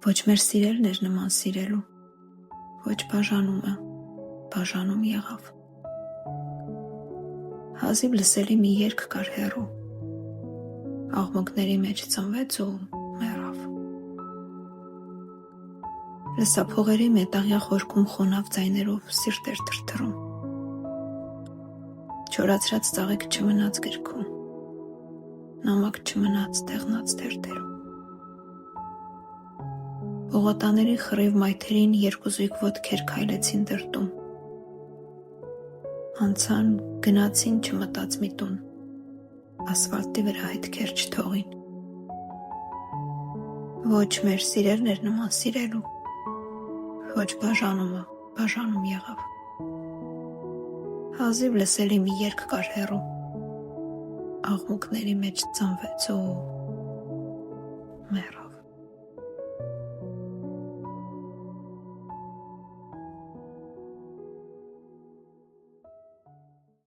Ոչ մեր սիրելն էր նման սիրելու, ոչ բաժանումը, բաժանում եղավ։ Հազիվ լսելի մի երգ կար հեռու, աղմուկների մեջ ծնվեց ու մեռավ։ Լսափողերի մետաղյա խորքում խոնավ ձայներով սիրտ էր թրթռում։ Չորացրած ծաղիկ չմնաց գրքում, նամակ չմնաց տեղնած թերթերում։ Պողոտաների խռիվ մայթերին երկուզույգ ոտքեր քայլեցին դրտում։ Անցան, գնացին չմտած մի տուն, ասֆալտի վրա հետքեր չթողին։ Ոչ մեր սիրելն էր նման սիրելու, ոչ բաժանումը, բաժանում եղավ։ Հազիվ լսելի մի երգ կար հեռու, աղմուկների մեջ ծնվեց ու մեռավ։